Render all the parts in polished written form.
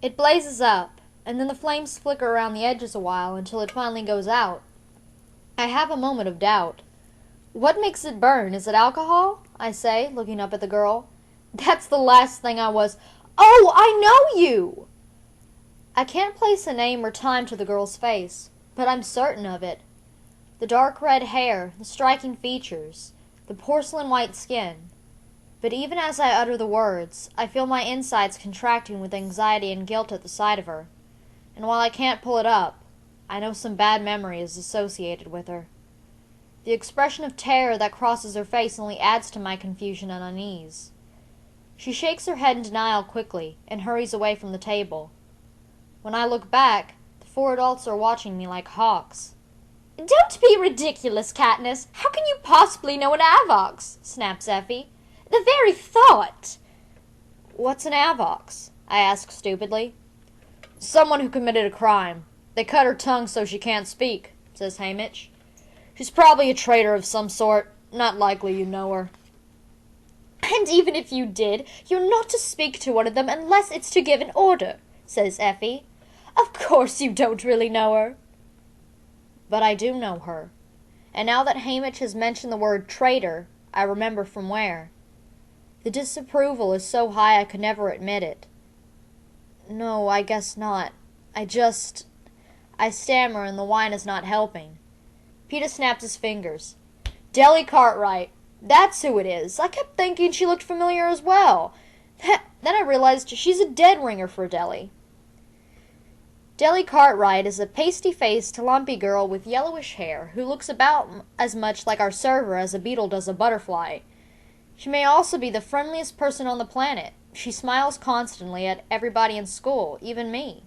It blazes up, and then the flames flicker around the edges a while until it finally goes out. I have a moment of doubt. What makes it burn? Is it alcohol? I say, looking up at the girl. That's the last thing I was. Oh, I know you! I can't place a name or time to the girl's face, but I'm certain of it. The dark red hair, the striking features, the porcelain white skin. But even as I utter the words, I feel my insides contracting with anxiety and guilt at the sight of her. And while I can't pull it up, I know some bad memory is associated with her. The expression of terror that crosses her face only adds to my confusion and unease. She shakes her head in denial quickly and hurries away from the table. When I look back, the 4 adults are watching me like hawks. Don't be ridiculous, Katniss. How can you possibly know an Avox? Snaps Effie. The very thought. What's an Avox? I ask stupidly. Someone who committed a crime. They cut her tongue so she can't speak, says Haymitch. She's probably a traitor of some sort. Not likely you know her. And even if you did, you're not to speak to one of them unless it's to give an order, says Effie. Of course you don't really know her. But I do know her. And now that Haymitch has mentioned the word traitor, I remember from where. The disapproval is so high I could never admit it. No, I guess not. I stammer and the wine is not helping. Peeta snaps his fingers. Deli Cartwright. That's who it is. I kept thinking she looked familiar as well. Then I realized she's a dead ringer for Deli. Deli Cartwright is a pasty-faced, lumpy girl with yellowish hair who looks about as much like our server as a beetle does a butterfly. She may also be the friendliest person on the planet. She smiles constantly at everybody in school, even me.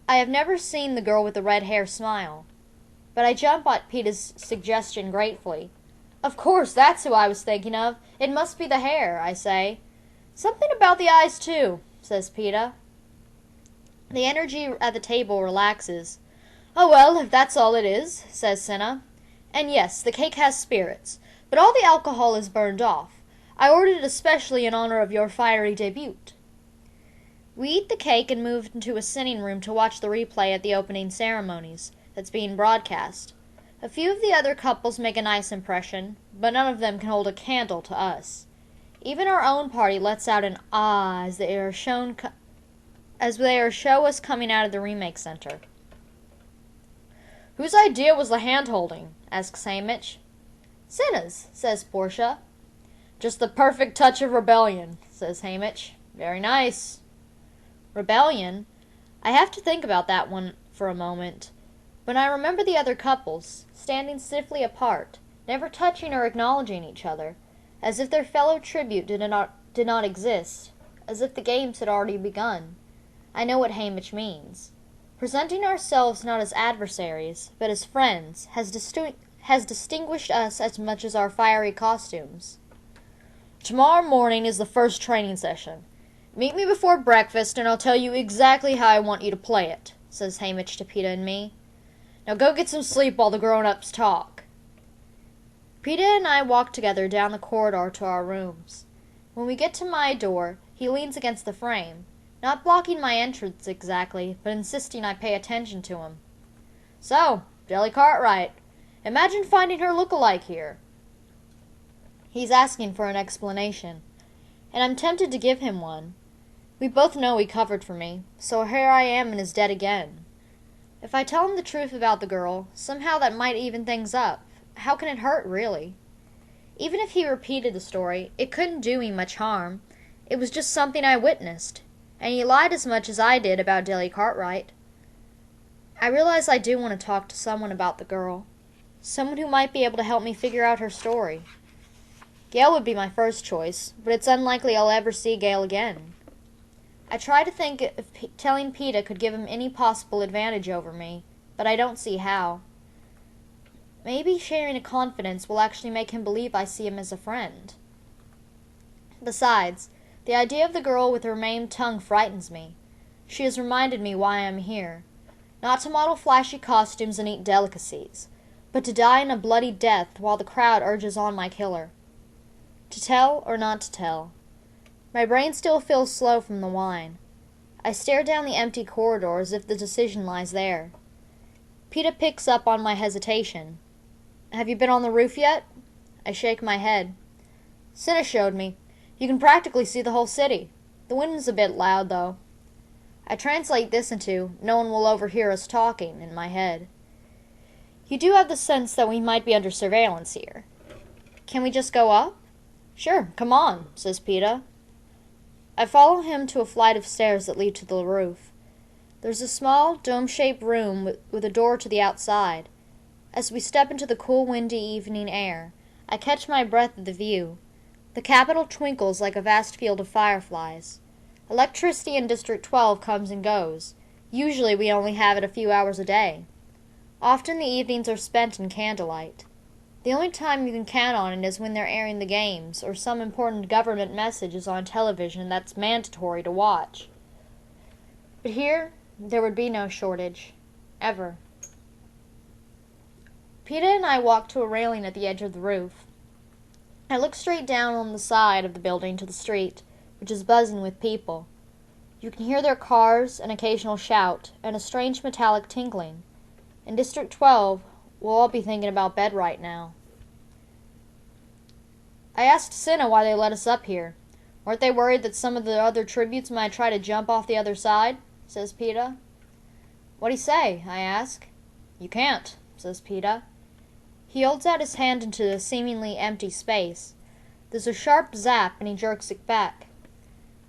I have never seen the girl with the red hair smile, but I jump at Peeta's suggestion gratefully. Of course, that's who I was thinking of. It must be the hair, I say. Something about the eyes, too, says Peeta. The energy at the table relaxes. Oh well, if that's all it is, says Cinna. And yes, the cake has spirits, but all the alcohol is burned off. I ordered it especially in honor of your fiery debut. We eat the cake and move into a sitting room to watch the replay at the opening ceremonies that's being broadcast. A few of the other couples make a nice impression, but none of them can hold a candle to us. Even our own party lets out an ah as they show us coming out of the remake center. Whose idea was the hand-holding? Asks Haymitch. Cinna's, says Portia. Just the perfect touch of rebellion, says Haymitch. Very nice. Rebellion? I have to think about that one for a moment. When I remember the other couples, standing stiffly apart, never touching or acknowledging each other, as if their fellow tribute did not exist, as if the games had already begun, I know what Haymitch means. Presenting ourselves not as adversaries, but as friends, has distinguished us as much as our fiery costumes. Tomorrow morning is the first training session. Meet me before breakfast, and I'll tell you exactly how I want you to play it, says Haymitch to Peeta and me. Now go get some sleep while the grown-ups talk. Peeta and I walk together down the corridor to our rooms. When we get to my door, he leans against the frame, not blocking my entrance exactly, but insisting I pay attention to him. So, Deli Cartwright, imagine finding her look-alike here. He's asking for an explanation, and I'm tempted to give him one. We both know he covered for me, so here I am in his debt again. If I tell him the truth about the girl, somehow that might even things up. How can it hurt, really? Even if he repeated the story, it couldn't do me much harm. It was just something I witnessed, and he lied as much as I did about Deli Cartwright. I realize I do want to talk to someone about the girl, someone who might be able to help me figure out her story. Gale would be my first choice, but it's unlikely I'll ever see Gale again. I try to think if telling Peeta could give him any possible advantage over me, but I don't see how. Maybe sharing a confidence will actually make him believe I see him as a friend. Besides, the idea of the girl with her maimed tongue frightens me. She has reminded me why I am here. Not to model flashy costumes and eat delicacies, but to die in a bloody death while the crowd urges on my killer. To tell or not to tell? My brain still feels slow from the wine. I stare down the empty corridor as if the decision lies there. Peeta picks up on my hesitation. Have you been on the roof yet? I shake my head. Cinna showed me. You can practically see the whole city. The wind's a bit loud, though. I translate this into, no one will overhear us talking, in my head. You do have the sense that we might be under surveillance here. Can we just go up? Sure, come on, says Peeta. I follow him to a flight of stairs that lead to the roof. There's a small, dome-shaped room with a door to the outside. As we step into the cool, windy evening air, I catch my breath at the view. The Capitol twinkles like a vast field of fireflies. Electricity in District 12 comes and goes. Usually we only have it a few hours a day. Often the evenings are spent in candlelight. The only time you can count on it is when they're airing the games, or some important government message is on television that's mandatory to watch. But here, there would be no shortage. Ever. Peeta and I walk to a railing at the edge of the roof. I look straight down on the side of the building to the street, which is buzzing with people. You can hear their cars, an occasional shout, and a strange metallic tinkling. In District 12, we'll all be thinking about bed right now. I asked Cinna why they let us up here. Weren't they worried that some of the other tributes might try to jump off the other side? Says Peeta. What'd he say? I ask. You can't, says Peeta. He holds out his hand into the seemingly empty space. There's a sharp zap, and he jerks it back.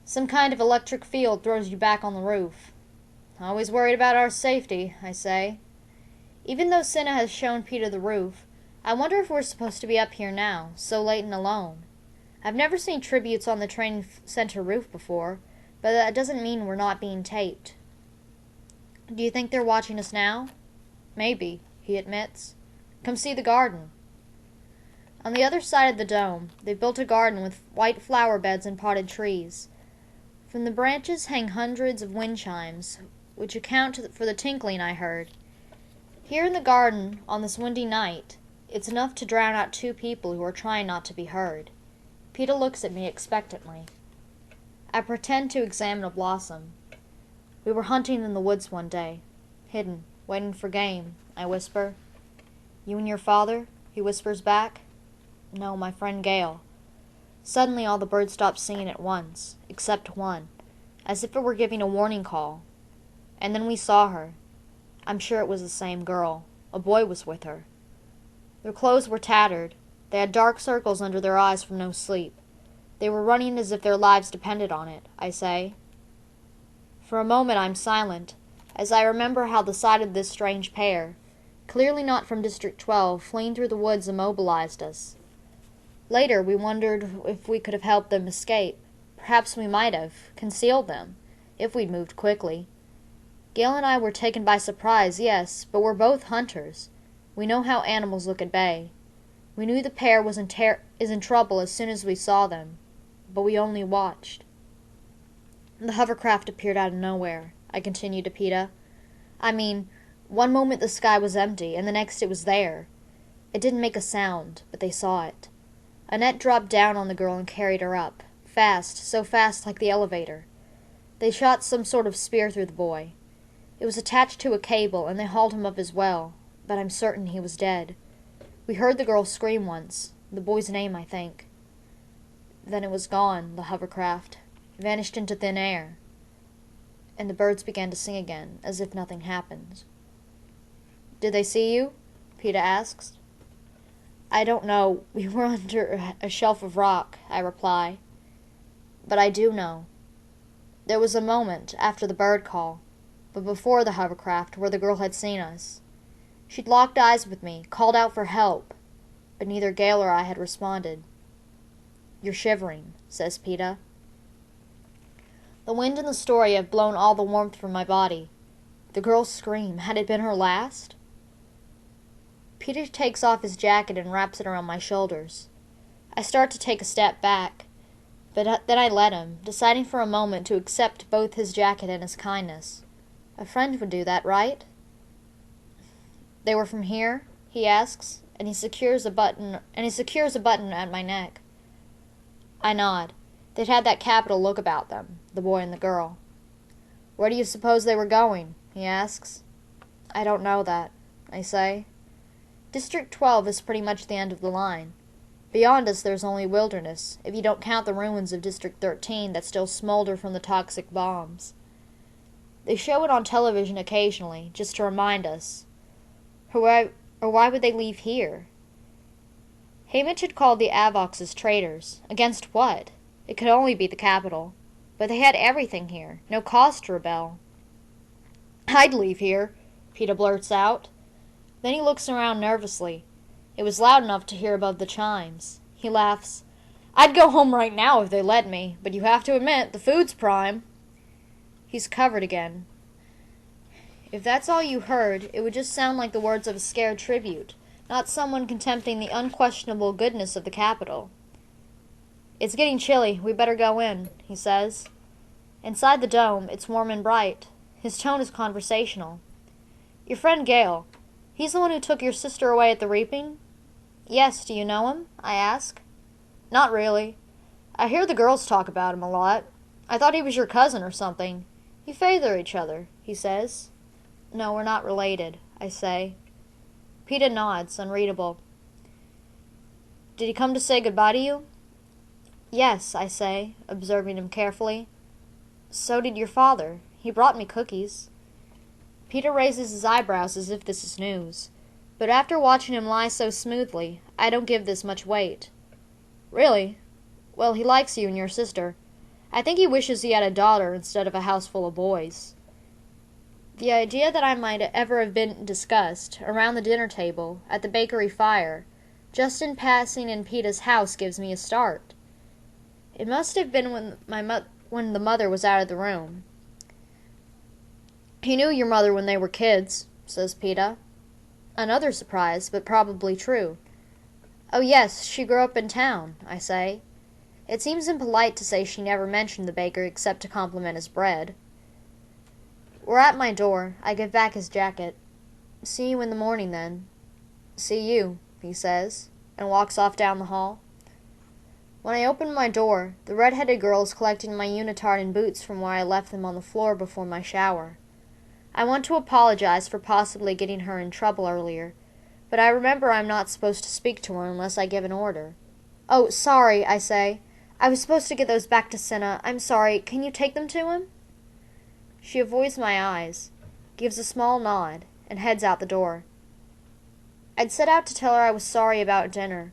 Some kind of electric field throws you back on the roof. Always worried about our safety, I say. Even though Cinna has shown Peeta the roof, I wonder if we're supposed to be up here now, so late and alone. I've never seen tributes on the training center roof before, but that doesn't mean we're not being taped. Do you think they're watching us now? Maybe, he admits. Come see the garden. On the other side of the dome, they've built a garden with white flower beds and potted trees. From the branches hang hundreds of wind chimes, which account for the tinkling I heard. Here in the garden, on this windy night, it's enough to drown out two people who are trying not to be heard. Peeta looks at me expectantly. I pretend to examine a blossom. We were hunting in the woods one day, hidden, waiting for game, I whisper. You and your father? He whispers back. No, my friend Gale. Suddenly all the birds stopped singing at once, except one, as if it were giving a warning call. And then we saw her. I'm sure it was the same girl. A boy was with her. Their clothes were tattered. They had dark circles under their eyes from no sleep. They were running as if their lives depended on it, I say. For a moment I'm silent, as I remember how the sight of this strange pair, clearly not from District 12, fleeing through the woods immobilized us. Later we wondered if we could have helped them escape. Perhaps we might have, concealed them, if we'd moved quickly. Gale and I were taken by surprise, yes, but we're both hunters. We know how animals look at bay. We knew the pair was in trouble as soon as we saw them, but we only watched. The hovercraft appeared out of nowhere, I continued to Peeta. I mean, one moment the sky was empty, and the next it was there. It didn't make a sound, but they saw it. A net dropped down on the girl and carried her up, fast, so fast like the elevator. They shot some sort of spear through the boy. It was attached to a cable, and they hauled him up as well, but I'm certain he was dead. We heard the girl scream once, the boy's name, I think. Then it was gone, the hovercraft, vanished into thin air, and the birds began to sing again, as if nothing happened. Did they see you? Peeta asks. I don't know. We were under a shelf of rock, I reply. But I do know. There was a moment after the bird call, but before the hovercraft, where the girl had seen us. She'd locked eyes with me, called out for help, but neither Gale or I had responded. You're shivering, says Peeta. The wind and the story have blown all the warmth from my body. The girl's scream, had it been her last? Peeta takes off his jacket and wraps it around my shoulders. I start to take a step back, but then I let him, deciding for a moment to accept both his jacket and his kindness. A friend would do that, right? They were from here? He asks, and he secures a button at my neck. I nod. They'd had that Capitol look about them, the boy and the girl. Where do you suppose they were going? He asks. I don't know that, I say. District 12 is pretty much the end of the line. Beyond us there's only wilderness, if you don't count the ruins of District 13 that still smolder from the toxic bombs. They show it on television occasionally, just to remind us. Or why would they leave here? Haymitch had called the Avoxes traitors. Against what? It could only be the capital. But they had everything here. No cause to rebel. I'd leave here, Peeta blurts out. Then he looks around nervously. It was loud enough to hear above the chimes. He laughs. I'd go home right now if they let me, but you have to admit, the food's prime. He's covered again. If that's all you heard, it would just sound like the words of a scared tribute, not someone contempting the unquestionable goodness of the capital. It's getting chilly. We better go in, he says. Inside the dome, it's warm and bright. His tone is conversational. Your friend Gale, he's the one who took your sister away at the reaping? Yes, do you know him? I ask. Not really. I hear the girls talk about him a lot. I thought he was your cousin or something. You favor each other, he says. No, we're not related, I say. Peeta nods, unreadable. Did he come to say goodbye to you? Yes, I say, observing him carefully. So did your father. He brought me cookies. Peeta raises his eyebrows as if this is news. But after watching him lie so smoothly, I don't give this much weight. Really? Well, he likes you and your sister. I think he wishes he had a daughter instead of a house full of boys. The idea that I might ever have been discussed, around the dinner table, at the bakery fire, just in passing in Peeta's house gives me a start. It must have been when the mother was out of the room. He knew your mother when they were kids, says Peeta. Another surprise, but probably true. Oh yes, she grew up in town, I say. It seems impolite to say she never mentioned the baker except to compliment his bread. We're at my door. I give back his jacket. See you in the morning, then. See you, he says, and walks off down the hall. When I open my door, the red-headed girl is collecting my unitard and boots from where I left them on the floor before my shower. I want to apologize for possibly getting her in trouble earlier, but I remember I'm not supposed to speak to her unless I give an order. Oh, sorry, I say. I was supposed to get those back to Cinna. I'm sorry. Can you take them to him? She avoids my eyes, gives a small nod, and heads out the door. I'd set out to tell her I was sorry about dinner,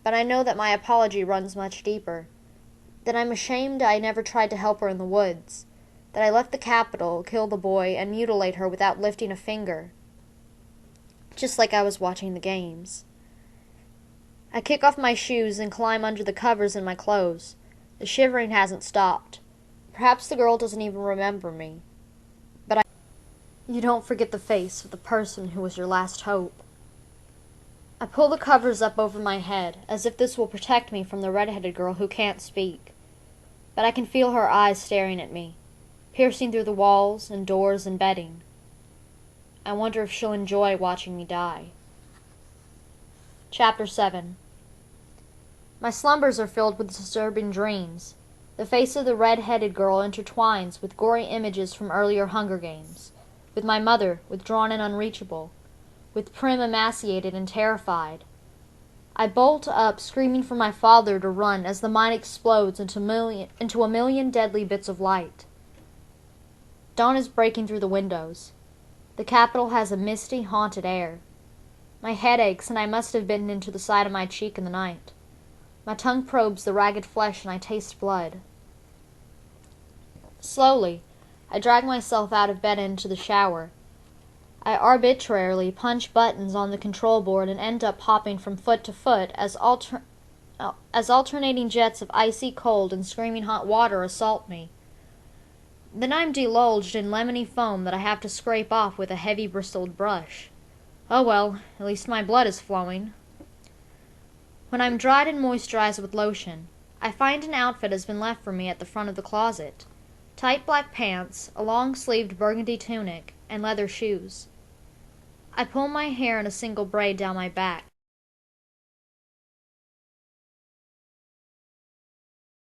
but I know that my apology runs much deeper, that I'm ashamed I never tried to help her in the woods, that I left the capital, kill the boy, and mutilate her without lifting a finger, just like I was watching the games. I kick off my shoes and climb under the covers in my clothes. The shivering hasn't stopped. Perhaps the girl doesn't even remember me. But you don't forget the face of the person who was your last hope. I pull the covers up over my head, as if this will protect me from the red-headed girl who can't speak. But I can feel her eyes staring at me, piercing through the walls and doors and bedding. I wonder if she'll enjoy watching me die. Chapter 7. My slumbers are filled with disturbing dreams. The face of the red-headed girl intertwines with gory images from earlier Hunger Games, with my mother, withdrawn and unreachable, with Prim emaciated and terrified. I bolt up, screaming for my father to run as the mind explodes into a million deadly bits of light. Dawn is breaking through the windows. The capital has a misty, haunted air. My head aches, and I must have bitten into the side of my cheek in the night. My tongue probes the ragged flesh, and I taste blood. Slowly, I drag myself out of bed and into the shower. I arbitrarily punch buttons on the control board and end up hopping from foot to foot as alternating jets of icy cold and screaming hot water assault me. Then I'm deluged in lemony foam that I have to scrape off with a heavy bristled brush. Oh well, at least my blood is flowing. When I'm dried and moisturized with lotion, I find an outfit has been left for me at the front of the closet. Tight black pants, a long-sleeved burgundy tunic, and leather shoes. I pull my hair in a single braid down my back.